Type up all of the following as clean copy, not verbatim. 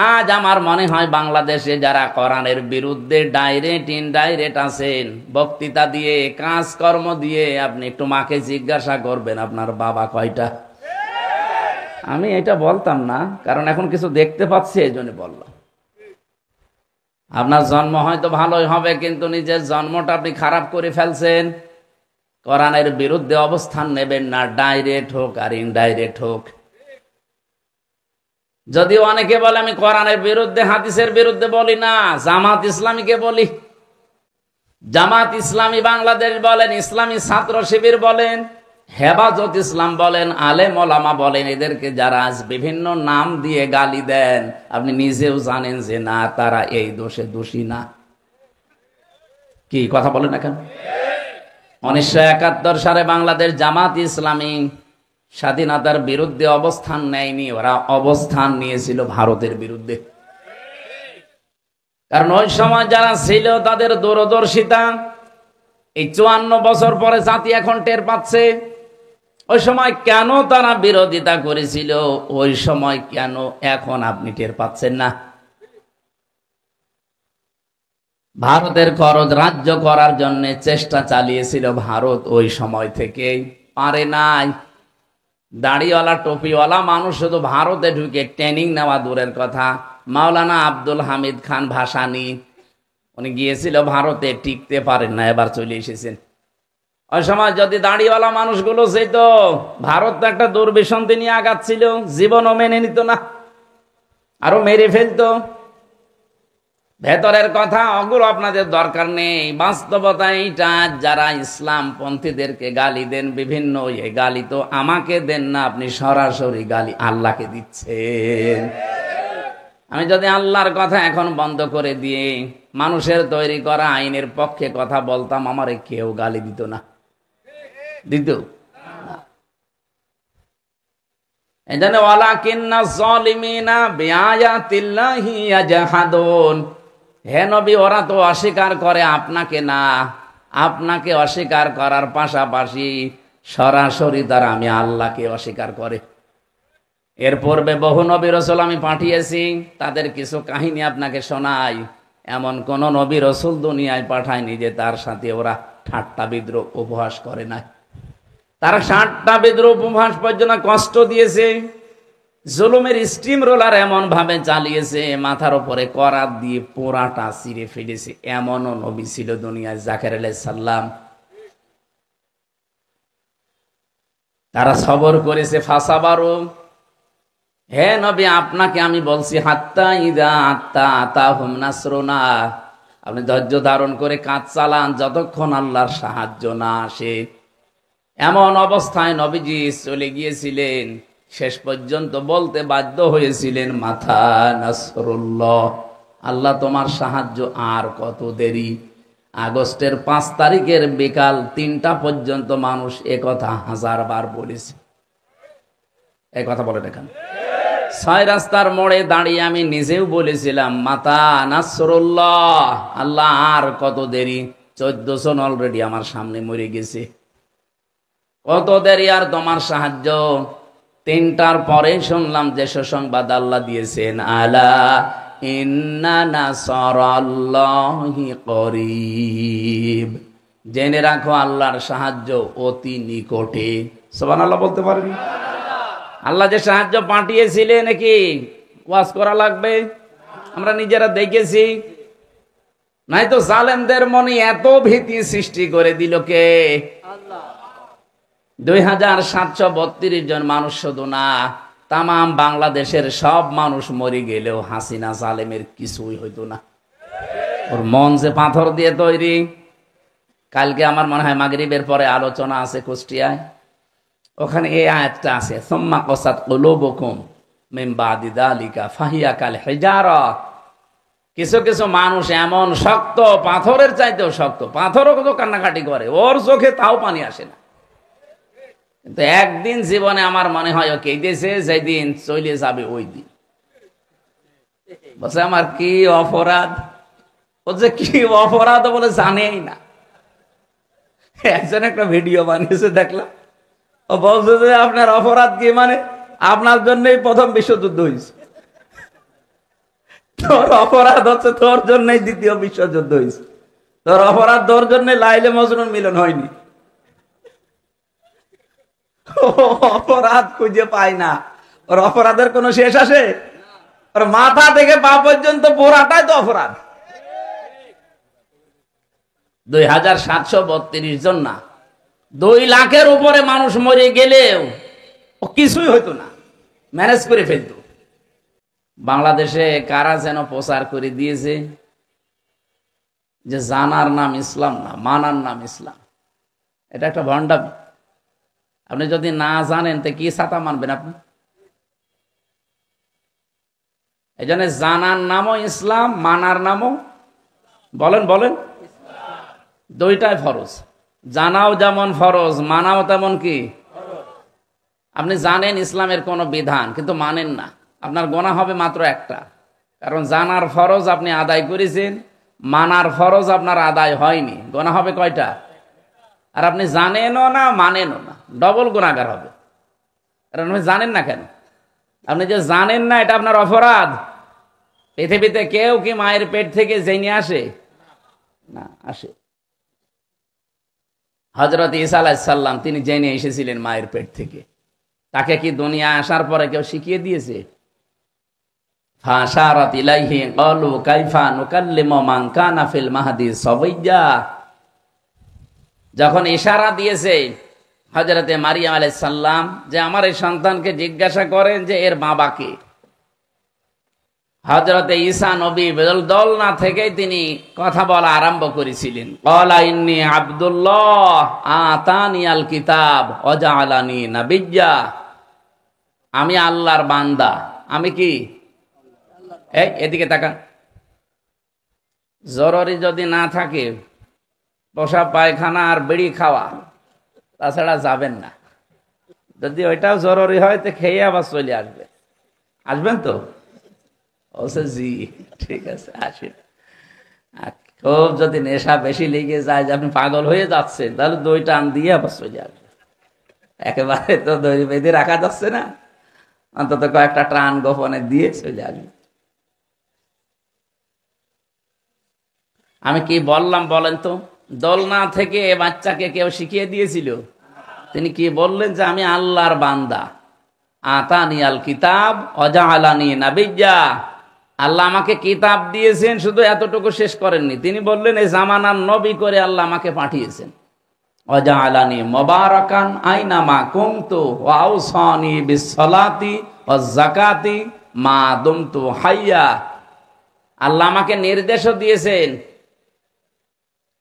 আজ আমার মনে হয় বাংলাদেশে যারা কোরআনের বিরুদ্ধে ডাইরেক্ট ইনডাইরেক্ট আছেন, বক্তৃতা দিয়ে কাজকর্ম দিয়ে আপনি একটু মাকে জিজ্ঞাসা করবেন আপনার বাবা কয়টা। আমি এটা বলতাম না, কারণ এখন কিছু দেখতে পাচ্ছি, এই জন্য বললাম। আপনার জন্ম হয়তো ভালোই হবে, কিন্তু নিজের জন্মটা আপনি খারাপ করে ফেলছেন। কোরআনের বিরুদ্ধে অবস্থান নেবেন না, ডাইরেক্ট হোক আর ইনডাইরেক্ট হোক। যদিও অনেকে বলে আমি কোরআনের বিরুদ্ধে হাদিসের বিরুদ্ধে বলি না, জামাত ইসলামীকে বলি। জামাত ইসলামী বাংলাদেশ বলেন, ইসলামী ছাত্র শিবির বলেন, হেফাজত ইসলাম বলেন, আলেম ওলামা বলেন, এদেরকে যারা আজ বিভিন্ন নাম দিয়ে গালি দেন, আপনি নিজেও জানেন যে না, তারা এই দোষে দোষী না। কি কথা বলেন না কেন? 1971 সালে বাংলাদেশ জামাত ইসলামী স্বাধীনতার বিরুদ্ধে অবস্থান নেয়নি, ওরা অবস্থান নিয়েছিল ভারতের বিরুদ্ধে। কারণ ওই সময় যারা ছিল তাদের দূরদর্শিতা এই 54 বছর পরে জাতি এখন টের পাচ্ছে। ওই সময় কেন তারা বিরোধিতা করেছিল, ওই সময় কেন এখন আপনি টের পাচ্ছেন না? ভারতের খরচ রাজ্য করার জন্য চেষ্টা চালিয়েছিল ভারত, ওই সময় থেকেই পারে নাই। দাড়িওয়ালা টুপিওয়ালা মানুষ শুধু ভারতে ঢুকে ট্রেনিং নেওয়া দূরের কথা। মাওলানা আব্দুল হামিদ খান ভাসানী, উনি গিয়েছিল ভারতে, টিকতে পারেন না, এবার চলে এসেছেন। ওই সময় যদি দাড়িওয়ালা মানুষগুলো যেত, ভারত তো একটা দুর্বিসন্ধি নিয়ে আগাচ্ছিল, জীবনও মেনে নিত না, আরো মেরে ফেলতো। ভেতরের কথা ওগুলো আপনাদের দরকার নেই, বাস্তবতা এইটা। যারা ইসলাম পন্থীদেরকে গালি দেন বিভিন্ন, এই গালি তো আমাকে দেন না, আপনি সরাসরি গালি আল্লাহকে দিচ্ছেন। আমি যদি আল্লাহর কথা এখন বন্ধ করে দিয়ে মানুষের তৈরি করা আইনের পক্ষে কথা বলতাম, আমারে কেউ গালি দিত না, দিত। এজন্য ওয়ালাকিন্না যালিমিনা বিআয়াতিল্লাহি ইয়াজহাদুন। হে নবী, ওরা তো অস্বীকার করে আপনাকে না, আপনাকে অস্বীকার করার পাশাপাশি সরাসরি তারা আমি আল্লাহকে অস্বীকার করে। এর পূর্বে বহু নবী রাসূল আমি পাঠিয়েছি, তাদের কিছু কাহিনী আপনাকে শোনাই। এমন কোন নবী রাসূল দুনিয়ায় পাঠায়নি যে তার সাথে ওরা ঠাট্টা বিদ্রূপ উপহাস করে নাই। তারা ঠাট্টা বিদ্রূপ উপহাস পর্যন্ত কষ্ট দিয়েছে, জুলুমের স্টিম রোলার এমন ভাবে চালিয়েছে, মাথার উপরে করাত দিয়ে পোড়াটা ছিঁড়ে ফেলেছে। এমনও নবী ছিল দুনিয়ায়, জাকের আলাইহিস সালাম। তারা সবর করেছে, ফাসাবারু। হে নবী, আপনাকে আমি বলছি, হাত্তা ইদা আত্তা আতাহুম নাসরুনা, আপনি ধৈর্য ধারণ করে কাজ চালান যতক্ষণ আল্লাহর সাহায্য না আসে। এমন অবস্থায় নবীজি চলে গিয়েছিলেন, শেষ পর্যন্ত বলতে বাধ্য হয়েছিলেন, মাথা নাসরুল্লাহ, আল্লাহ তোমার সাহায্য আর কত দেরি। আগস্টের 5 তারিখের বিকাল 3টা পর্যন্ত মানুষ একথা 1000 বার বলেছে। এই কথা বলে দেখেন, 6 রাস্তার মোড়ে দাঁড়িয়ে আমি নিজেও বলেছিলাম, মাতা নাসরুল্লাহ, আল্লাহ আর কত দেরি। 14 জন অলরেডি আমার সামনে মরে গেছে, কত দেরি আর তোমার সাহায্য। 3টার পরে শুনলাম যে সুসংবাদ আল্লাহ দিয়েছেন, আলা ইন্না নাসরাল্লাহি করিব, জেনে রাখো আল্লাহর সাহায্য অতি নিকটে। সুবহানাল্লাহ বলতে পারেন? আল্লাহ যে সাহায্য পাঠিয়েছিলেন, নাকি ওয়াজ করা লাগবে? আমরা নিজেরা দেখেছি। নাই তো জালেমদের মনে এত ভীতি সৃষ্টি করে দিল কে? আল্লাহ। 2732 জন মানুষ শুধু না, তাম বাংলাদেশের সব মানুষ মরে গেলেও হাসিনা জালেমের কিছুই হইতো না। ওর মন যে পাথর দিয়ে তৈরি। কালকে আমার মনে হয় মাগরিবের পরে আলোচনা আছে কুষ্টিয়ায়, ওখানে এই আয়াতটা আছে, সুম্মা কাসাত কুলুবুকুম মিন বাদি যালিকা ফাহিয়া কাল হিজারা। কিছু কিছু মানুষ এমন শক্ত, পাথরের চাইতেও শক্ত, পাথরও কত কান্নাকাটি করে, ওর চোখে তাও পানি আসে না। কিন্তু একদিন জীবনে আমার মনে হয় ও কেঁদেছে, যেদিন চলে যাবে ওই দিন। বলছে আমার কি অপরাধ, ও যে কি অপরাধ বলে জানেই না। একজন একটা ভিডিও বানিয়েছে দেখলাম, ও বলছে যে আপনার অপরাধ কি, মানে আপনার জন্যই প্রথম বিশ্বযুদ্ধ হয়েছে। তোর অপরাধ হচ্ছে তোর জন্যই দ্বিতীয় বিশ্বযুদ্ধ হয়েছে, তোর অপরাধ তোর জন্য লাইলে মজনুর মিলন হয়নি। অপরাধ খুঁজে পায় না, ওর অপরাধের কোনো শেষ আসে? ওর মাথা থেকে পা পর্যন্ত পোড়াটাই তো অপরাধ। 2732 জন না, 2 লাখের উপরে মানুষ মরে গেলেও ও কিছুই হইতো না, ম্যানেজ করে ফেলতো। বাংলাদেশে কারা যেন প্রচার করে দিয়েছে যে জানার নাম ইসলাম না, মানার নাম ইসলাম। এটা একটা ভণ্ডামি। আপনি যদি না জানেন তো কি ছাতা মানবেন আপনি? এই জন্য জানার নামও ইসলাম, মানার নামও বলেন বলেন দুইটাই ফরজ। জানাও যেমন ফরজ, মানাও তেমন কি। আপনি জানেন ইসলামের কোন বিধান কিন্তু মানেন না, আপনার গোনা হবে মাত্র একটা। কারণ জানার ফরজ আপনি আদায় করেছেন, মানার ফরজ আপনার আদায় হয়নি, গোনা হবে কয়টা? আর আপনি জানেনও না মানেনও না, ডবল গুনাহগার হবে। কারণ আপনি জানেন না কেন? আপনি যে জানেন না এটা আপনার অপরাধ। পৃথিবীতে কেউ কি মায়ের পেট থেকে জেনে আসে? না, আসে। হযরত ঈসা আলাইহিস সালাম তিনি জেনে এসেছিলেন মায়ের পেট থেকে। তাকে কি দুনিয়া আসার পরে কেউ শিখিয়ে দিয়েছে? ফাশারাত ইলাইহি ক্বালু কাইফা নুকাল্লিমু মান কানা ফিল মাহদি সাবিয়্যা। যখন ইশারা দিয়েছে হযরতে মারিয়াম আলাইহিস সালাম যে আমার এই সন্তানকে জিজ্ঞাসা করেন যে এর বাবাকে, হযরতে ঈসা নবী দোলনা থেকেই তিনি কথা বলা আরম্ভ করেছিলেন। ক্বালা ইন্নী আব্দুল্লাহ আতানিয়াল কিতাব ওয়া জাআলানি নাবিয়্যা। আমি আল্লাহর বান্দা। আমি কি? এই এদিকে তাকান। জরুরি যদি না থাকে পোশাক পায়খানা আর বিড়ি খাওয়া, তাছাড়া যাবেন না। যদি ওইটাও জরুরি হয় তো খেয়ে আবার চলে আসবে। আসবেন তো? জি ঠিক আছে, আসেন। খুব যদি নেশা বেশি লেগে যায় যে আপনি পাগল হয়ে যাচ্ছেন, তাহলে 2 টান দিয়ে আবার চলে আসবে। একেবারে তো দড়ি বেঁধে রাখা যাচ্ছে না, অন্তত কয়েকটা টান গোপনে দিয়ে চলে আসবে। আমি কি বললাম বলেন তো? দোলনা থেকে বাচ্চাকে কেউ শিখিয়ে দিয়েছিল? তিনি কি বললেন যে আমি আল্লাহর বান্দা, আতানিয়াল কিতাব ওয়া জাআলানি নাবিয়্যা। আল্লাহ আমাকে কিতাব দিয়েছেন, শুধু এতটুকু শেষ করেননি, তিনি বললেন এই জামানার নবী করে আল্লাহ আমাকে পাঠিয়েছেন। ওয়া জাআলানি মুবারাকান আইনামা কুনতু ওয়া আওসানি বিসসালাতি ওয়াজ যাকাতি মা দুমতু হাইয়া। আল্লাহ আমাকে নির্দেশও দিয়েছেন,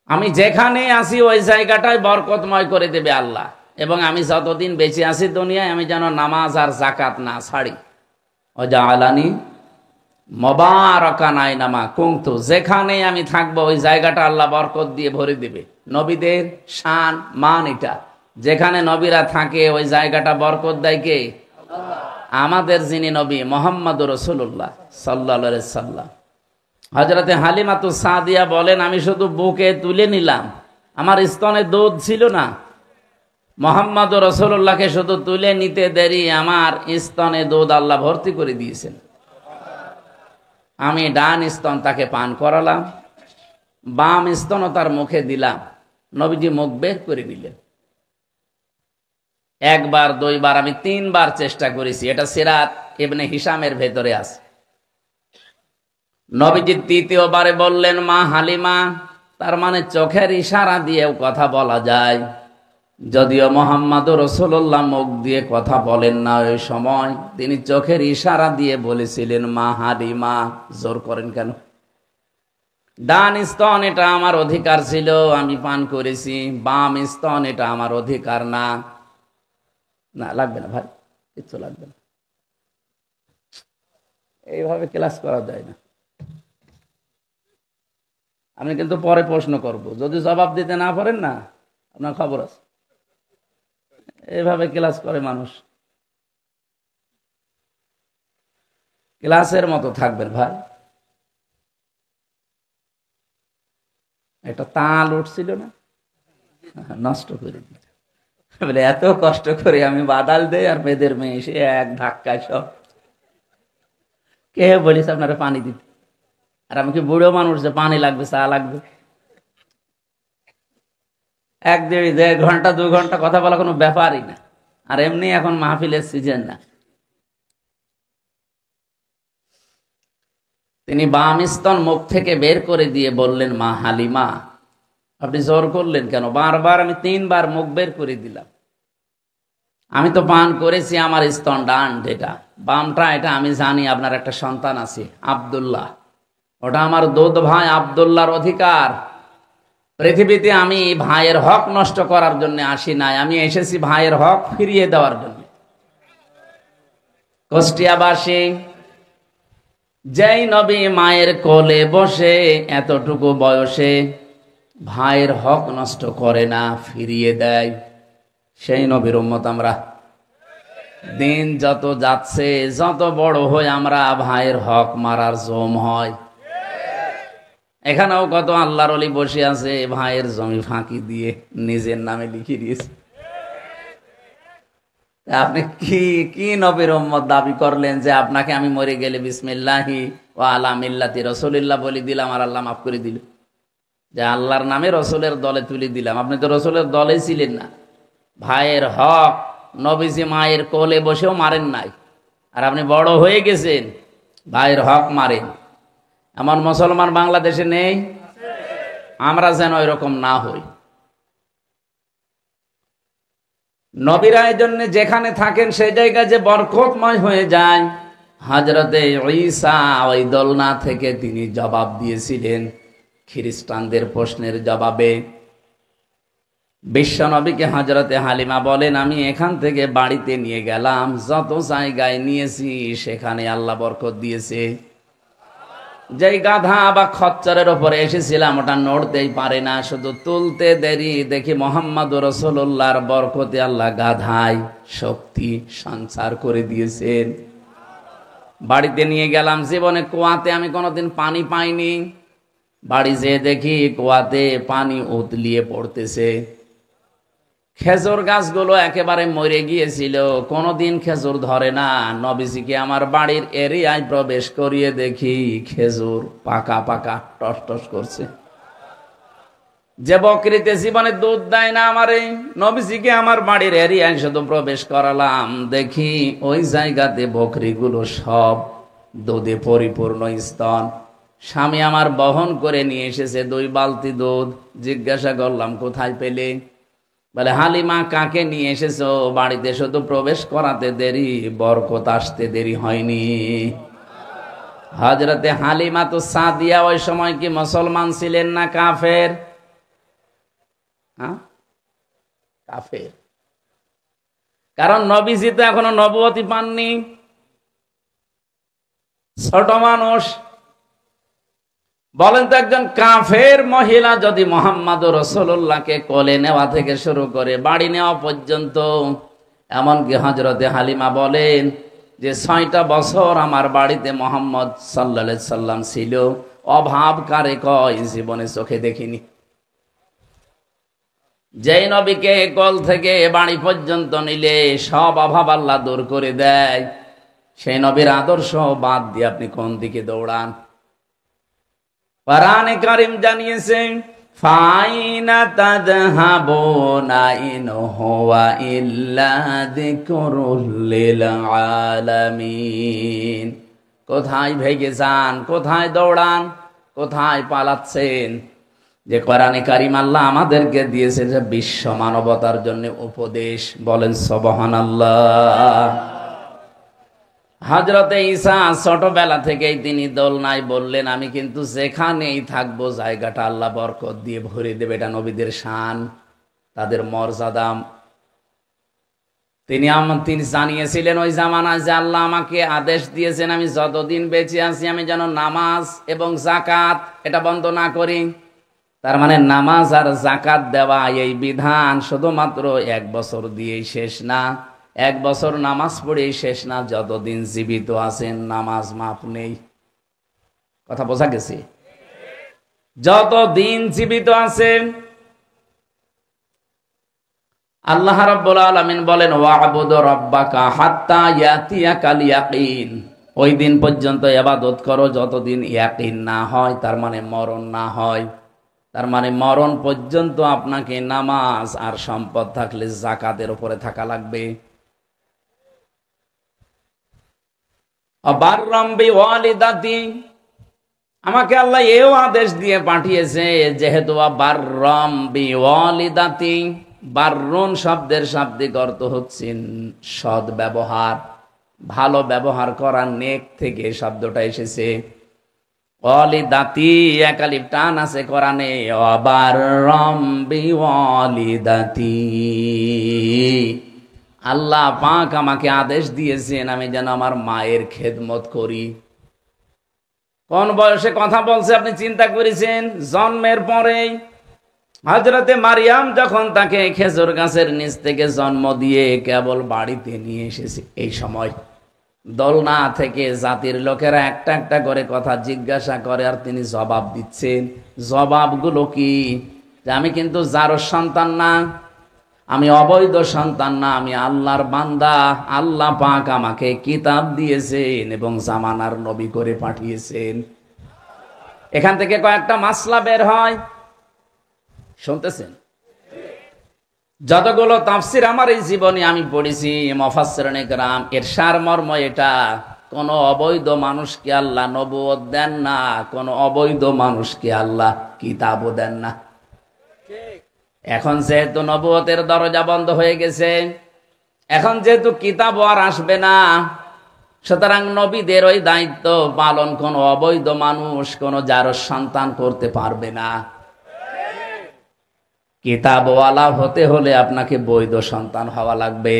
আমি যেখানে আছি ওই জায়গাটায় বরকতময় করে দেবে আল্লাহ, এবং আমি যতদিন বেঁচে আছি দুনিয়ায় আমি যেন নামাজ আর যাকাত না ছাড়ি। ওয়া জাআলানি মুবারাকান আইনামা কুনতু, যেখানে আমি থাকবো ওই জায়গাটা আল্লাহ বরকত দিয়ে ভরে দেবে। নবীদের শান মান এটা, যেখানে নবীরা থাকে ওই জায়গাটা বরকত দেয় কে? আমাদের যিনি নবী মুহাম্মদুর রাসূলুল্লাহ সাল্লাল্লাহু আলাইহি সাল্লাম। হযরতে হালিমাতুস সাদিয়া বলেন আমি শুধু বুকে তুলে নিলাম, আমার স্তনে দুধ ছিল না। মুহাম্মদুর রাসূলুল্লাহকে শুধু তুলে নিতে দেরি, আমার স্তনে দুধ আল্লাহ ভর্তি করে দিয়েছেন। আমি ডান স্তন তাকে পান করালাম, বাম স্তনও তার মুখে দিলাম। নবীজি মুখ বের করে নিলেন। 1 বার 2 বার, আমি 3 বার চেষ্টা করেছি। এটা সিরাত ইবনে হিশামের ভেতরে আছে। নবীজি 3য় বারে বললেন মা হালিমা, তার মানে চোখের ইশারা দিয়েও কথা বলা যায়। যদিও মুহাম্মদুর রাসূলুল্লাহ মুখ দিয়ে কথা বলেন না, ওই সময় তিনি চোখের ইশারা দিয়ে বলেছিলেন মা হালিমা। জোর করেন কেন? ডান স্তন এটা আমার অধিকার ছিল, আমি পান করেছি। বাম স্তন এটা আমার অধিকার না। না লাগবে না ভাই, কিচ্ছু লাগবে না। এইভাবে ক্লাস করা যায় না। আমি কিন্তু পরে প্রশ্ন করব, যদি জবাব দিতে না পারেন না আপনার খবর আছে। এইভাবে ক্লাস করে মানুষ। ক্লাসের মতো থাকবেন ভাই। একটা তাল উঠছিল না, নষ্ট করে দিচ্ছে। বলে এত কষ্ট করে আমি বাদাল দেই আর মেয়েদের মেয়ে এসে এক ধাক্কায় সব। কে বলিস আপনারা পানি দিতে? আর আমি কি বুড়ো মানুষ যে পানি লাগবে, চা লাগবে? 1-1.5 ঘন্টা 2 ঘন্টা কথা বলা কোনো ব্যাপারই না। আর এমনি এখন মাহফিলের সিজন না। তিনি বাম স্তন মুখ থেকে বের করে দিয়ে বললেন, মা হালিমা, আপনি জোর করলেন কেন? বারবার আমি 3 বার মুখ বের করে দিলাম। আমি তো পান করেছি আমার স্তন ডান, যেটা বামটা এটা আমি জানি। আপনার একটা সন্তান আছে আব্দুল্লাহ, ওটা আমার দুধ ভাই আব্দুল্লাহর অধিকার। পৃথিবীতে আমি ভাইয়ের হক নষ্ট করার জন্য আসি নাই, আমি এসেছি ভাইয়ের হক ফিরিয়ে দেওয়ার জন্য। কুষ্টিয়াবাসী, যেই নবী মায়ের কোলে বসে এতটুকু বয়সে ভাইয়ের হক নষ্ট করে না, ফিরিয়ে দেয়, সেই নবীর উম্মত আমরা। দিন যত যাচ্ছে, যত বড় হয়ে আমরা ভাইয়ের হক মারার জম হয়। এখানেও কত আল্লাহর ওলি বসে আছে, ভাইয়ের জমি ফাঁকি দিয়ে নিজের নামে লিখে দিয়েছে। আপনি কি কি নবীর উম্মত দাবি করলেন যে আপনাকে আমি মরে গেলে বিসমিল্লাহি ওয়া আলা মিল্লাতি রাসূলিল্লাহ বলে দিলাম আর আল্লাহ মাফ করে দিল? যে আল্লাহর নামে রসুলের দলে তুলে দিলাম। আপনি তো রসুলের দলে ছিলেন না। ভাইয়ের হক নবীজি মায়ের কোলে বসেও মারেন নাই, আর আপনি বড় হয়ে গেছেন ভাইয়ের হক মারেন। এমন মুসলমান বাংলাদেশে নেই? আমরা যেন এরকম না হই। নবীরা এই জন্য যেখানে থাকেন সেই জায়গায় যে বরকতময় হয়ে যায়। হযরতে ঈসা ওই দোলনা থেকে তিনি জবাব দিয়েছিলেন খ্রিস্টানদের প্রশ্নের জবাবে। বিশ্ব নবীকে হযরতে হালিমা বলেন, আমি এখান থেকে বাড়িতে নিয়ে গেলাম, যত জায়গায় নিয়েছি সেখানে আল্লাহ বরকত দিয়েছে। যেই গাধা বা খচ্চরের উপরে এসেছিলাম ওটা নড়তেই পারে না, শুধু তুলতে দেরি, দেখি মুহাম্মদুর রাসূলুল্লাহর বরকতে আল্লাহ গাধায় শক্তি সঞ্চার করে দিয়েছেন। বাড়িতে নিয়ে গেলাম, জীবনে কুয়াতে আমি কোনোদিন পানি পাইনি। বাড়ি যেয়ে দেখি কুয়াতে পানি উতলিয়ে পড়তেছে। খেজুর গাছগুলো একেবারে মরে গিয়েছিল, কোনোদিন খেজুর ধরে না। নবীজিকে আমার বাড়ির এরিয়ায় প্রবেশ করিয়ে দেখি খেজুর পাকা পাকা টস টস করছে। যে বকরিতে জীবনে দুধ দেয় না, আমারে নবীজিকে আমার বাড়ির এরিয়ায় শুধু প্রবেশ করালাম, দেখি ওই জায়গাতে বকরিগুলো সব দুধে পরিপূর্ণ স্তন। স্বামী আমার বহন করে নিয়ে এসেছে 2 বালতি দুধ। জিজ্ঞাসা করলাম, কোথায় পেলে? বলে, হালিমা কাকে নিয়ে এসেছো? বাড়িতে শুধু প্রবেশ করাতে দেরি, বরকত আসতে দেরি হয়নি। হযরতে হালিমা তো সাদিয়া ওই সময় কি মুসলমান ছিলেন না কাফের? কাফের। কারণ নবীজি তো এখনো নবুয়তি পাননি, ছোট মানুষ। বলেন তো, একজন কাফের মহিলা যদি মুহাম্মদুর রাসূলুল্লাহকে কোলে নেওয়া থেকে শুরু করে বাড়ি নেওয়া পর্যন্ত, এমনকি হযরতে হালিমা বলেন যে 6টা বছর আমার বাড়িতে মুহাম্মদ সাল্লাল্লাহু আলাইহি সাল্লাম ছিল, অভাব কারে কয় জীবনে চোখে দেখিনি। যেই নবীকে কোল থেকে বাড়ি পর্যন্ত নিলে সব অভাব আল্লাহ দূর করে দেয়, সেই নবীর আদর্শ বাদ দিয়ে আপনি কোন দিকে দৌড়ান? কোরআনে কারীম জানিয়েছে, ফাইনা তাযহাবুনা ইন হুয়া ইল্লা যিকরুল লিল আলামিন। কোথায় ভেগে যান, কোথায় দৌড়ান, কোথায় পালাচ্ছেন? যে কোরআনে কারীম আল্লাহ আমাদেরকে দিয়েছে যে বিশ্ব মানবতার জন্য উপদেশ। বলেন সুবহানাল্লাহ। হযরতে ঈসা ছোটবেলা থেকেই তিনি দোলনায় বললেন, আমি কিন্তু যেখানেই থাকবো জায়গাটা আল্লাহ বরকত দিয়ে ভরে দেবে। এটা নবীদের শান, তাদের মর্যাদা। তিনি জানিয়েছিলেন ওই জামানায় যে আল্লাহ আমাকে আদেশ দিয়েছেন আমি যতদিন বেঁচে আছি আমি যেন নামাজ এবং যাকাত এটা বন্ধ না করি। তার মানে নামাজ আর যাকাত দেওয়া এই বিধান শুধুমাত্র 1 বছর দিয়েই শেষ না, 1 বছর নামাজ পড়েই শেষ না, যতদিন জীবিত আছেন নামাজ মাপ নেই। কথা বোঝা গেছে? যতদিন জীবিত আছেন। আল্লাহ রাব্বুল আলামিন বলেন, ওয়া'বুদ রাব্বাকা হাত্তা ইয়াতিয়াকাল ইয়াকিন। ওই দিন পর্যন্ত ইবাদত করো যতদিন ইয়াকিন না হয়, তার মানে মরণ না হয়। তার মানে মরণ পর্যন্ত আপনাকে নামাজ আর সম্পদ থাকলে যাকাতের উপরে থাকা লাগবে। অবাররাম বিওয়ালিদাতি, আমাকে আল্লাহ এও আদেশ দিয়ে পাঠিয়েছে, যেহেতু বাররাম বিওয়ালিদাতি, বাররুন শব্দের শাব্দিক অর্থ হচ্ছে সৎ ব্যবহার, ভালো ব্যবহার করা, নেক থেকে শব্দটা এসেছে। ওয়ালিদাতি একালিফ টান আছে কোরআনে, অবাররাম বিওয়ালিদাতি, আল্লাহ পাক আমাকে আদেশ দিয়েছেন আমি যেন আমার মায়ের খেদমত করি। কোন বয়সে কথা বলছে আপনি চিন্তা করেছেন? জন্মের পরেই। হযরতে মারিয়াম যখন তাকে খেজুর গাছের নিচ থেকে জন্ম দিয়ে কেবল বাড়িতে নিয়ে এসেছে, এই সময় দোলনা থেকে জাতির লোকেরা একটা একটা করে কথা জিজ্ঞাসা করে আর তিনি জবাব দিচ্ছেন। জবাবগুলো কি? যে আমি কিন্তু যারও সন্তান না, আমি অবৈধ সন্তান না, আমি আল্লাহর বান্দা, আল্লাহ পাক আমাকে কিতাব দিয়েছেন এবং জামানার নবী করে পাঠিয়েছেন। এখান থেকে কয়েকটা মাসলা বের হয়, শুনতেছেন? যতগুলো তাফসির আমার এই জীবনে আমি পড়েছি, মুফাসসিরিনে কেরাম, এর সারমর্ম এটা, কোন অবৈধ মানুষকে আল্লাহ নবুয়ত দেন না, কোন অবৈধ মানুষকে আল্লাহ কিতাবও দেন না। এখন যেহেতু নবুয়তের দরজা বন্ধ হয়ে গেছে, এখন যেহেতু কিতাবও আর আসবে না, সুতরাং নবীদের ওই দায়িত্ব পালন কোন অবৈধ মানুষ, কোন যার সন্তান করতে পারবে না। কিতাবওয়ালা হতে হলে আপনাকে বৈধ সন্তান হওয়া লাগবে।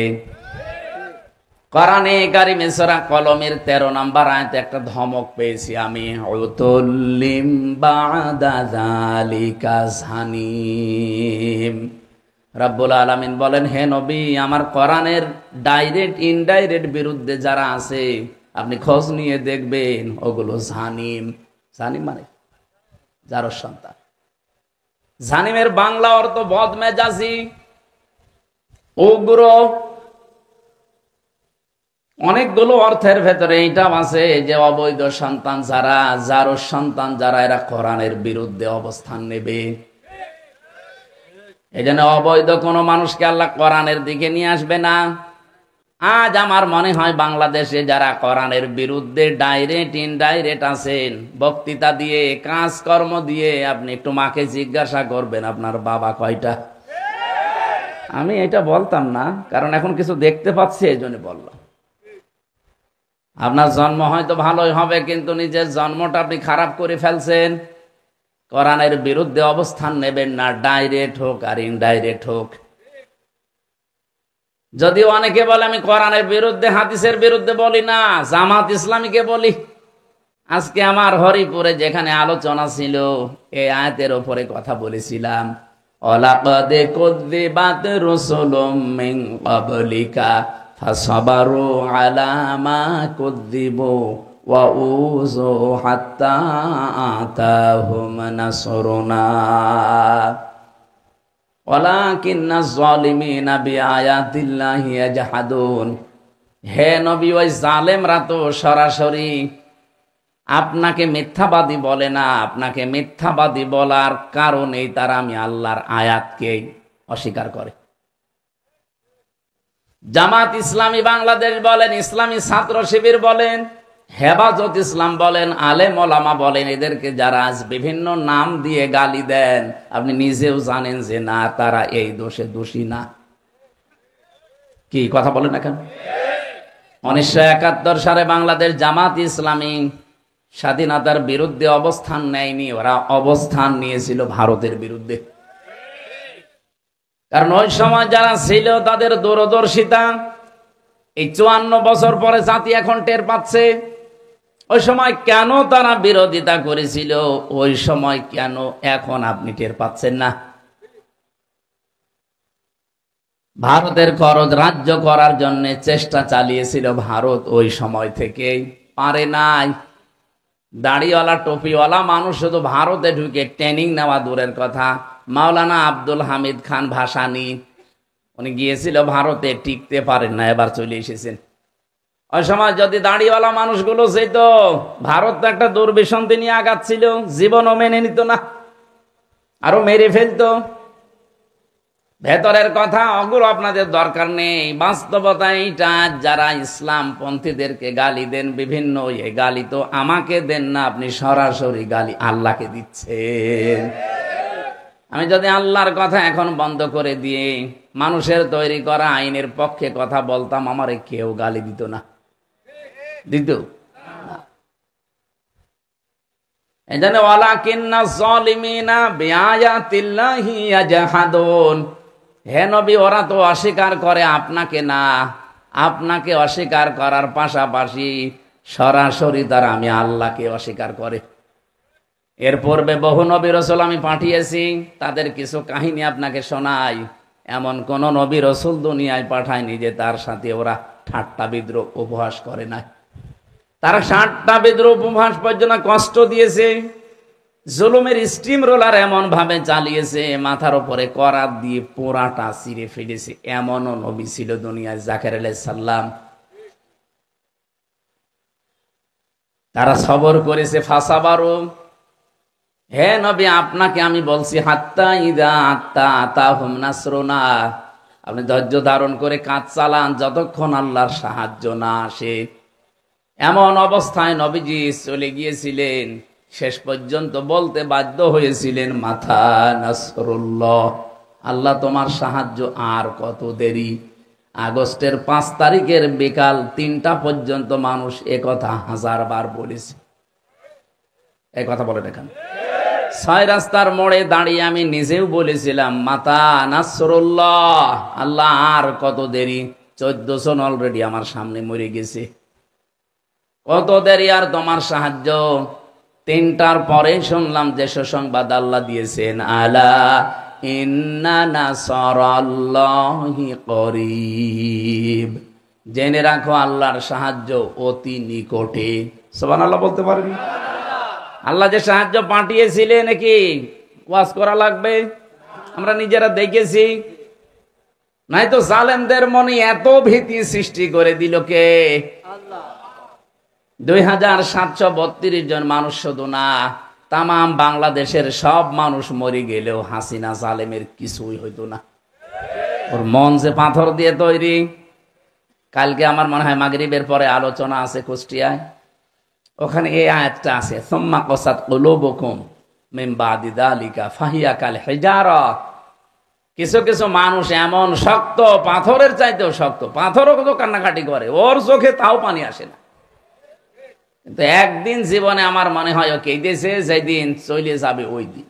কোরআনে কারিমে সূরা কলমের 13 নম্বর আয়াতে একটা ধমক পেয়েছি আমি, উতুল্লিম বাদা যালিকা জানিম। রব্বুল আলামিন বলেন, হে নবী, আমার কোরআনের ডাইরেক্ট ইনডাইরেক্ট বিরুদ্ধে যারা আছে আপনি খোঁজ নিয়ে দেখবেন, ওগুলো জানিম। জানিম মানে যার সন্তান। জানিমের বাংলা অর্থ বদমেজাজি, উগ্র। অনেকগুলো অর্থের ভেতরে এইটা আছে যে অবৈধ সন্তান যারা, যার সন্তান যারা, এরা কোরআনের বিরুদ্ধে অবস্থান নেবে। এই জন্য অবৈধ কোন মানুষকে আল্লাহ কোরআনের দিকে নিয়ে আসবে না। আজ আমার মনে হয় বাংলাদেশে যারা কোরআনের বিরুদ্ধে ডাইরেক্ট ইনডাইরেক্ট আছেন, বক্তৃতা দিয়ে, কাজকর্ম দিয়ে, আপনি একটু মাকে জিজ্ঞাসা করবেন আপনার বাবা কয়টা। আমি এটা বলতাম না, কারণ এখন কিছু দেখতে পাচ্ছি, এই জন্য বললাম। আপনার জন্ম হয়তো ভালোই হবে, কিন্তু নিজের জন্মটা আপনি খারাপ করে ফেলছেন। কোরআনের বিরুদ্ধে অবস্থান নেবেন না, ডাইরেক্ট হোক আর ইনডাইরেক্ট হোক। যদিও অনেকে বলে আমি কোরআনের বিরুদ্ধে, হাদিসের বিরুদ্ধে বলি না, জামাত ইসলামীকে বলি। আজকে আমার হরিপুরে যেখানে আলোচনা ছিল, এই আয়াতের উপরে কথা বলেছিলাম, ওয়ালাকাদ কুযযিবাত রুসুলুম মিন ক্বাবলিকা ফাসাবারু আলা মা কুযযিবু ওয়া উযু হাত্তা আতাহুম নাসরুনা ওয়ালাকিন্নাজ যালিমিনা বিআয়াতিল্লাহি ইয়াজহাদুন। হে নবী, ওই জালেমরা তো সরাসরি আপনাকে মিথ্যাবাদী বলে না, আপনাকে মিথ্যাবাদী বলার কারণেই তারা আমি আল্লাহর আয়াতকে অস্বীকার করে। জামাত ইসলামী বাংলাদেশ বলেন, ইসলামী ছাত্র শিবির বলেন, হেফাজত ইসলাম বলেন, আলেম ওলামা বলেন, এদেরকে যারা আজ বিভিন্ন নাম দিয়ে গালি দেন, আপনি নিজেও জানেন যে না, তারা এই দোষে দোষী না। কি কথা বলেন না কেন? 1971 সালে বাংলাদেশ জামাত ইসলামী স্বাধীনতার বিরুদ্ধে অবস্থান নেয়নি, ওরা অবস্থান নিয়েছিল ভারতের বিরুদ্ধে। কারণ ওই সময় যারা ছিল তাদের দূরদর্শিতা এই 54 বছর পরে জাতি এখন টের পাচ্ছে। ওই সময় কেন তারা বিরোধিতা করেছিল, ওই সময় কেন এখন আপনি টের পাচ্ছেন না? ভারতের খরচ রাজ্য করার জন্য চেষ্টা চালিয়েছিল ভারত, ওই সময় থেকেই পারে নাই। দাড়িওয়ালা টুপিওয়ালা মানুষ শুধু ভারতে ঢুকে ট্রেনিং নেওয়া দূরের কথা। মাওলানা আব্দুল হামিদ খান ভাসানী, উনি গিয়েছিল ভারতে, টিকতে পারেন না, এবার চলে এসেছেন। ওই সময় যদি দাড়িওয়ালা মানুষগুলো যেত, ভারত তো একটা দুর্বিসন্ধি নিয়ে আগাচ্ছিল, জীবনও মেনে নিত না, আরো মেরে ফেলতো। ভেতরের কথা ওগুলো আপনাদের দরকার নেই, বাস্তবতা এইটা। যারা ইসলাম পন্থীদেরকে গালি দেন বিভিন্ন, এই গালি তো আমাকে দেন না, আপনি সরাসরি গালি আল্লাহকে দিচ্ছেন। আমি যদি আল্লাহর কথা এখন বন্ধ করে দিয়ে মানুষের তৈরি করা আইনের পক্ষে কথা বলতাম, আমারে কেউ গালি দিত না, দিত। এজন্য ওয়ালাকিন্না যালিমিনা বিআয়াতিল্লাহি ইয়াজহাদুন, হে নবী ওরা তো অস্বীকার করে আপনাকে না, আপনাকে অস্বীকার করার পাশাপাশি সরাসরি তারা আমি আল্লাহকে অস্বীকার করে। এর পূর্বে বহু নবী রাসূল আমি পাঠিয়েছি, তাদের কিছু কাহিনী আপনাকে শোনাই। এমন কোন নবী রাসূল দুনিয়ায় পাঠায়নি যে তার সাথে ওরা ঠাট্টা বিদ্রূপ উপহাস করে না। তারা ঠাট্টা বিদ্রূপ উপহাস পর্যন্ত কষ্ট দিয়েছে, জুলুমের স্টিম রোলার এমন ভাবে চালিয়েছে, মাথার উপরে করাত দিয়ে পোড়াটা ছিঁড়ে ফেলেছে। এমনও নবী ছিল দুনিয়ায়, জাকের আলাইহিস সালাম। তারা সবর করেছে, ফাসাবারু, হে নবী আপনাকে আমি বলছি, হাত্তা ইদা আত্তা আতাহুম নাসরুনা, আপনি ধৈর্য ধারণ করে কাজ চালান যতক্ষণ আল্লাহর সাহায্য না আসে। এমন অবস্থায় নবীজি চলে গিয়েছিলেন, শেষ পর্যন্ত বলতে বাধ্য হয়েছিলেন, মাথা নাসরুল্লাহ, আল্লাহ তোমার সাহায্য আর কত দেরি। আগস্টের 5 তারিখের বিকাল 3টা পর্যন্ত মানুষ একথা 1000 বার বলেছে। এই কথা বলেন এখানে। 6 রাস্তার মোড়ে দাঁড়িয়ে আমি নিজেও বলেছিলাম, মাতা নাসরুল্লাহ, আল্লাহ আর কত দেরি। 14 জন অলরেডি আমার সামনে মরে গেছে, কত দেরি আর তোমার সাহায্য। 3টার পরে শুনলাম যে সুসংবাদ আল্লাহ দিয়েছেন, আলা ইন্না নাসরাল্লাহি করিব, জেনে রাখো আল্লাহর সাহায্য অতি নিকটে। সুবহানাল্লাহ বলতে পারেন? আল্লাহ যে সাহায্য পাঠিয়েছিলেন, নাকি ওয়াজ করা লাগবে? আমরা নিজেরা দেখেছি। নাই তো জালেমদের মনে এত ভীতি সৃষ্টি করে দিল কে? আল্লাহ। 2732 জন মানুষ শুধু না, তাম বাংলাদেশের সব মানুষ মরে গেলেও হাসিনা জালেমের কিছুই হইতো না। ওর মন যে পাথর দিয়ে তৈরি। কালকে আমার মনে হয় মাগরিবের পরে আলোচনা আছে কুষ্টিয়ায়, ওখানে এই আয়াতটা আছে, সুম্মা কাসাত কুলুবুকুম মিন বাদি যালিকা ফাহিয়া কাল হিজারা। কিছু কিছু মানুষ এমন শক্ত, পাথরের চাইতেও শক্ত, পাথরও কত কান্নাকাটি করে, ওর চোখে তাও পানি আসে না। কিন্তু একদিন জীবনে আমার মনে হয় ও কেঁদেছে, যেদিন চলে যাবে ওই দিন।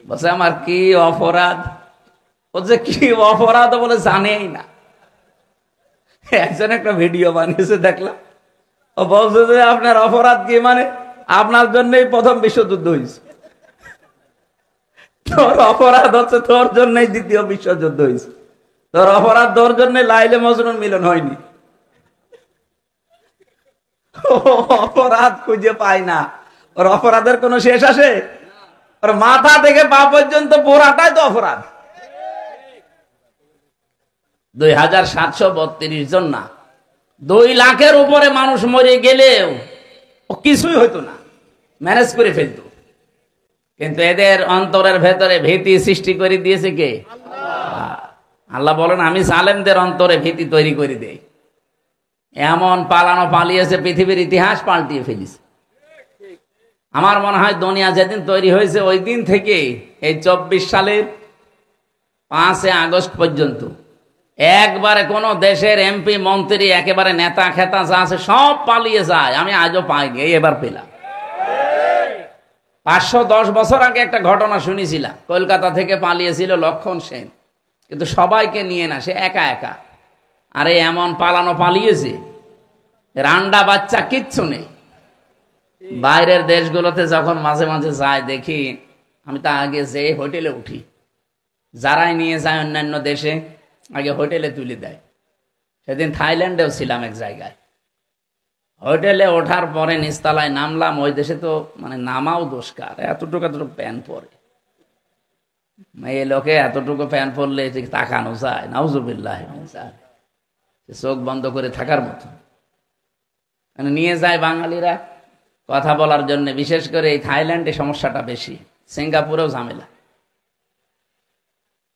বলছে আমার কি অপরাধ, ও যে কি অপরাধ বলে জানেই না। একজন একটা ভিডিও বানিয়েছে দেখলাম, ও বলছে যে আপনার অপরাধ কি, মানে আপনার জন্যই প্রথম বিশ্বযুদ্ধ হয়েছে, তোর অপরাধ হচ্ছে তোর জন্যই দ্বিতীয় বিশ্বযুদ্ধ হয়েছে, তোর অপরাধ তোর জন্য লাইলে মজনুন মিলন হয়নি। অপরাধ খুঁজে পায় না, ওর অপরাধের কোনো শেষ আসে? ওর মাথা থেকে পা পর্যন্ত পোড়াটাই তো অপরাধ। 2732 জন না, 2 লাখের উপরে মানুষ মরে গেলেও ও কিছুই হইতো না, ম্যানেজ করে ফেলতো। কিন্তু এদের অন্তরের ভেতরে ভীতি সৃষ্টি করে দিয়েছে কে? আল্লাহ বলেন, আমি জালেমদের অন্তরে ভীতি তৈরি করে দেই। এমন পালানো পালিয়েছে, পৃথিবীর ইতিহাস পাল্টিয়ে ফেলিছে। আমার মনে হয় দুনিয়া যেদিন তৈরি হয়েছে ওই দিন থেকে এই 24 সালের 5 আগস্ট পর্যন্ত একবারে কোন দেশের এমপি মন্ত্রী একেবারে নেতা খেতা যা আছে সব পালিয়ে যায়। আমি আজও পাইনি, এবার পেলাম। 510 বছর আগে একটা ঘটনা শুনেছিলাম, কলকাতা থেকে পালিয়েছিল লক্ষণ সেন, কিন্তু সবাইকে নিয়ে না, সে একা একা। আরে এমন পালানো পালিয়েছে, রান্ডা বাচ্চা কিচ্ছু নেই। বাইরের দেশগুলোতে যখন মাঝে মাঝে যায় দেখি, আমি তা আগে যে হোটেলে উঠি, যারাই নিয়ে যায় অন্যান্য দেশে আগে হোটেলে তুলে দেয়। সেদিন থাইল্যান্ডেও ছিলাম এক জায়গায়, হোটেলে ওঠার পরে নিচতলায় নামলাম। ওই দেশে তো মানে নামাও দোষকার, এতটুকু প্যান্ট পরে, এই লোকে এতটুকু প্যান্ট পরলে তাকানো যায়? নাউজুবিল্লাহ। চোখ বন্ধ করে থাকার মতো। মানে নিয়ে যায় বাঙালিরা কথা বলার জন্য, বিশেষ করে এই থাইল্যান্ডে সমস্যাটা বেশি, সিঙ্গাপুরেও ঝামেলা।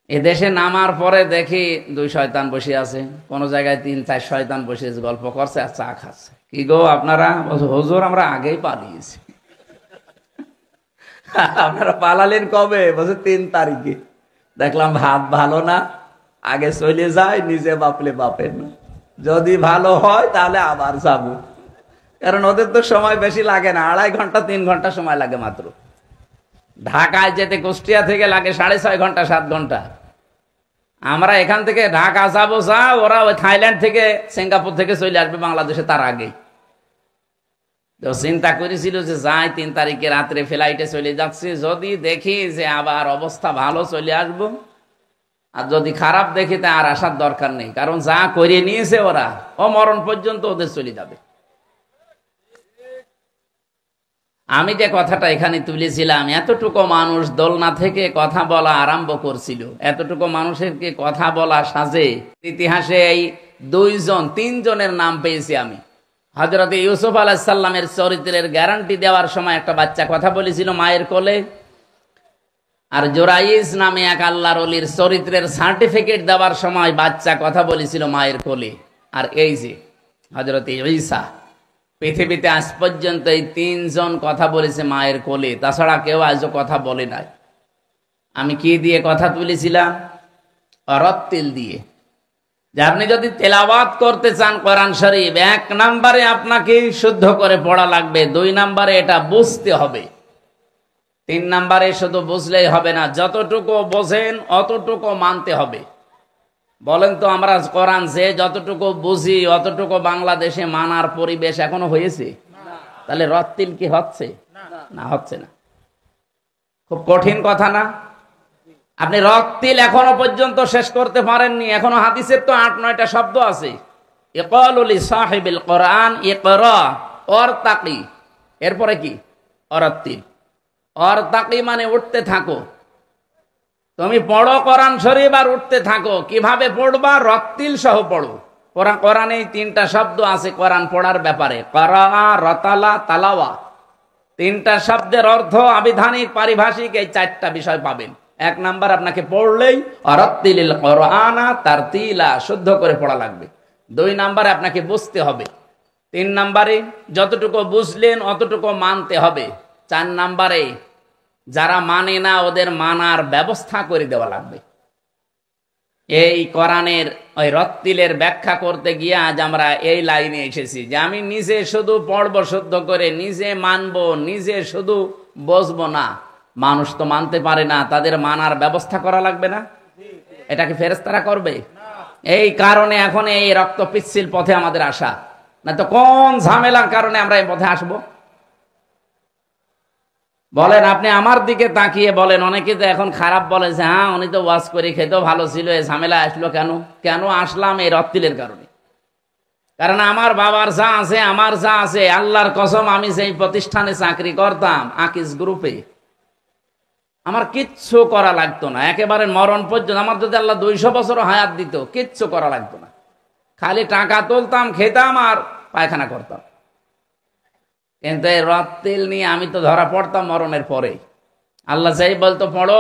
এ দেশে নামার পরে দেখি 2 শয়তান বসে আছে, কোন জায়গায় 3-4 শয়তান বসে গল্প করছে আর চা খাচ্ছে। কি গো আপনারা? হুজুর আমরা আগেই পালিয়েছি। আপনারা পালালেন কবে? বলছে 3 তারিখে। দেখলাম ভাত ভালো না, আগে চলে যায়, নিজে বাপলে বাপের না। যদি ভালো হয় তাহলে আবার যাব, কারণ ওদের তো সময় বেশি লাগে না, 2.5 ঘন্টা 3 ঘন্টা সময় লাগে মাত্র। ঢাকায় যেতে কুষ্টিয়া থেকে লাগে 6.5 ঘন্টা 7 ঘন্টা। আমরা এখান থেকে ঢাকা যাবো যা, ওরা ওই থাইল্যান্ড থেকে সিঙ্গাপুর থেকে চলে আসবে বাংলাদেশে তার আগে। তো চিন্তা করেছিল যে যাই 3 তারিখে রাত্রে ফ্লাইটে চলে যাচ্ছি, যদি দেখি যে আবার অবস্থা ভালো চলে আসবো, আর যদি খারাপ দেখি তা আর আসার দরকার নেই, কারণ যা করে নিয়েছে ওরা, ও মরণ পর্যন্ত ওদের চলে যাবে। আমি যে কথাটা এখানে তুলেছিলাম, এতটুকু মানুষ দোলনা থেকে কথা বলা আরম্ভ করছিল, এতটুকু মানুষের কি কথা বলা সাজে? ইতিহাসে এই 3 জনের নাম পেয়েছি আমি। হযরত ইউসুফ আলাইহিস সালামের চরিত্রের গ্যারান্টি দেওয়ার সময় একটা বাচ্চা কথা বলেছিল মায়ের কোলে, আর জোরাইজ নামে এক আল্লাহর ওলির চরিত্রের সার্টিফিকেট দেওয়ার সময় বাচ্চা কথা বলেছিল মায়ের কোলে। আর এই যে হযরত ঈসা, পৃথিবীতে আজ পর্যন্ত এই 3 জন কথা বলেছে মায়ের কোলে, তাছাড়া কেউ আজও কথা বলে নাই। আমি কি দিয়ে কথা তুলেছিলাম? রত্তিল দিয়ে। যে আপনি যদি তেলাওয়াত করতে চান কোরআন শরীফ, 1 নম্বরে আপনাকে শুদ্ধ করে পড়া লাগবে, 2 নম্বরে এটা বুঝতে হবে, 3 নম্বরে শুধু বুঝলেই হবে না, যতটুকু বোঝেন অতটুকু মানতে হবে। বলেন তো আমরা কোরআন যে যতটুকু বুঝি অতটুকু বাংলাদেশে মানার পরিবেশ এখনো হয়েছে? তাহলে রত্তিল কি হচ্ছে? না, হচ্ছে না। খুব কঠিন কথা না? আপনি রত্তিল এখনো পর্যন্ত শেষ করতে পারেননি। এখনো হাদিসের তো 8-9টা শব্দ আছে। ইকালু লি সাহিবিল কোরআন ইকরা ওয়ারতাকি, এরপরে কি? অরত্তিল। ওয়ারতাকি মানে উঠতে থাকো। তুমি পড়ো কোরআন শরীফ আর উঠতে থাকো। কিভাবে পড়বা? রত্তিল সহ পড়ো। কোরআনে 3টা শব্দ আছে কোরআন পড়ার ব্যাপারে, করা, রতালা, তালাওয়া। 3টা শব্দের অর্থ আবিধানিক, পারিভাষিক, এই 4টা বিষয় পাবেন। 1 নাম্বার আপনাকে পড়লেই অরত্তিলিল কোরআনা তারতিলা, শুদ্ধ করে পড়া লাগবে। 2 নাম্বারে আপনাকে বুঝতে হবে। 3 নাম্বারে যতটুকু বুঝলেন অতটুকু মানতে হবে। 4 নাম্বারে যারা মানে না ওদের মানার ব্যবস্থা করে দেওয়া লাগবে। এই কোরআনের ওই রত্তিলের ব্যাখ্যা করতে গিয়ে আজ আমরা এই লাইনে এসেছি যে আমি নিজে শুধু পড়বো শুদ্ধ করে, নিজে মানবো, নিজে শুধু বুঝবো না। মানুষ তো মানতে পারে না, তাদের মানার ব্যবস্থা করা লাগবে না? এটাকে ফেরেশতারা করবে? এই কারণে এখন এই রক্ত পিচ্ছিল পথে আমাদের আসা, না তো কোন ঝামেলার কারণে আমরা এই পথে আসবো? বলেন, আপনি আমার দিকে তাকিয়ে বলেন। অনেকে তো এখন খারাপ বলেছে, হ্যাঁ উনি তো ওয়াজ করে খেতেও ভালো ছিল, এই ঝামেলা আসলো কেন? কেন আসলাম? এই রত্তিলের কারণে। কারণ আমার বাবার যা আছে, আমার যা আছে, আল্লাহর কসম আমি সেই প্রতিষ্ঠানে চাকরি করতাম আকিস গ্রুপে, আমার কিচ্ছু করা লাগতো না, একেবারে মরণ পর্যন্ত। আমার যদি আল্লাহ 200 বছরও হায়াত দিত, কিচ্ছু করা লাগতো না, খালি টাকা তুলতাম, খেতাম আর পায়খানা করতাম। কিন্তু এই রত্তিল নিয়ে আমি তো ধরা পড়তাম মরণের পরে। আল্লাহ যাই বলতো পড়ো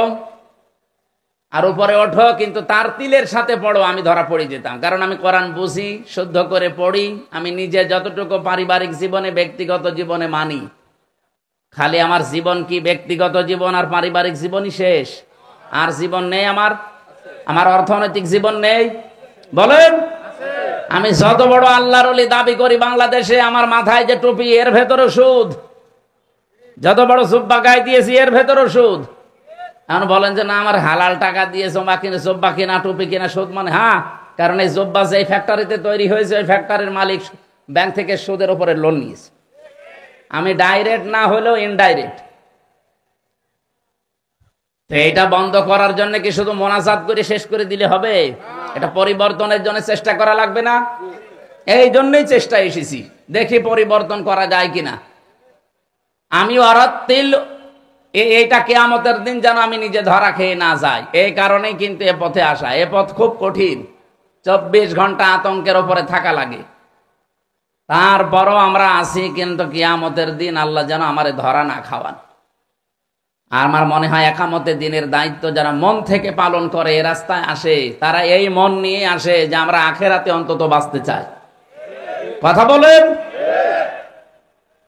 আর উপরে ওঠো, কিন্তু তার তিলের সাথে পড়ো, আমি ধরা পড়ে যেতাম। কারণ আমি কোরআন বুঝি, শুদ্ধ করে পড়ি, আমি নিজে যতটুকু পারিবারিক জীবনে, ব্যক্তিগত জীবনে মানি। খালি আমার জীবন কি ব্যক্তিগত জীবন আর পারিবারিক জীবনই শেষ? আর জীবন নেই আমার? আমার অর্থনৈতিক জীবন নেই? বলেন, আমি যত বড় আল্লাহর ওলি দাবি করি বাংলাদেশে, আমার মাথায় যে টুপি এর ভেতরে সুদ, যত বড় জুব্বা গায়ে দিয়েছি এর ভেতরে সুদ। এখন বলেন যে না আমার হালাল টাকা দিয়ে জব্বা কিনা টুপি কিনা সুদ? মানে হ্যাঁ, কারণ এই জব্বা যে ফ্যাক্টরিতে তৈরি হয়েছে, ওই ফ্যাক্টরির মালিক ব্যাংক থেকে সুদের উপরে লোন নিয়েছে। আমি ডাইরেক্ট না হলেও ইনডাইরেক্ট। এটা বন্ধ করার জন্য কি শুধু মোনাজাত করে শেষ করে দিলে হবে? এটা পরিবর্তনের জন্য চেষ্টা করা লাগবে না? এই জন্যই চেষ্টা এসেছি, দেখি পরিবর্তন করা যায় কিনা। আমি অরত্তিল, এইটা কিয়ামতের দিন যেন আমি নিজে ধরা খেয়ে না যাই, এই কারণেই কিন্তু এ পথে আসা। এ পথ খুব কঠিন, 24 ঘন্টা আতঙ্কের ওপরে থাকা লাগে। তারপরও আমরা আসি, কিন্তু কিয়ামতের দিন আল্লাহ যেন আমারে ধরা না খাওয়ান। আর আমার মনে হয় একামতের দিনের দায়িত্ব যারা মন থেকে পালন করে, এ রাস্তায় আসে, তারা এই মন নিয়ে আসে যে আমরা আখেরাতে অন্তত বাঁচতে চাই। কথা বলেন।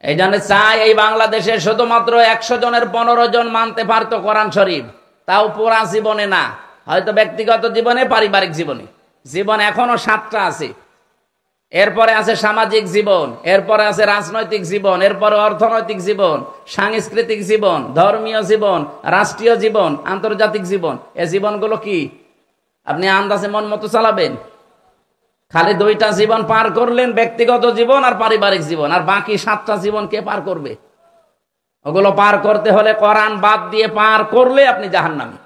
এই জন্য চাই এই বাংলাদেশে শুধুমাত্র 100 জনের 15 জন মানতে পারতো কোরআন শরীফ, তাও পুরা জীবনে না, হয়তো ব্যক্তিগত জীবনে, পারিবারিক জীবনে। জীবন এখনো 7টা আছে, এরপরে আছে সামাজিক জীবন, এরপরে আছে রাজনৈতিক জীবন, এরপরে অর্থনৈতিক জীবন, সাংস্কৃতিক জীবন, ধর্মীয় জীবন, রাষ্ট্রীয় জীবন, আন্তর্জাতিক জীবন। এই জীবনগুলো কি আপনি আন্দাজে মন মতো চালাবেন? খালি 2টা জীবন পার করলেন, ব্যক্তিগত জীবন আর পারিবারিক জীবন, আর বাকি 7টা জীবন কে পার করবে? ওগুলো পার করতে হলে কোরআন বাদ দিয়ে পার করলে আপনি জাহান্নামী।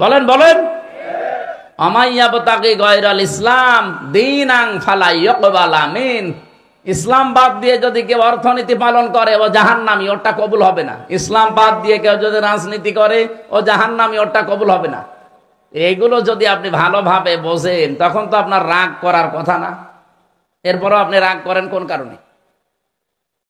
বলেন বলেন। আমাইয়াবতাগি গায়রাল ইসলাম দীনান ফালা ইউকবালা মিন। ইসলাম বাদ দিয়ে যদি কেউ অর্থনীতি পালন করে, ও জাহান্নামী, ওটা কবুল হবে না। ইসলাম বাদ দিয়ে কেউ যদি রাজনীতি করে, ও জাহান্নামী, ওটা কবুল হবে না। এইগুলো যদি আপনি ভালোভাবে বোঝেন, তখন তো আপনার রাগ করার কথা না। এরপরও আপনি রাগ করেন কোন কারণে?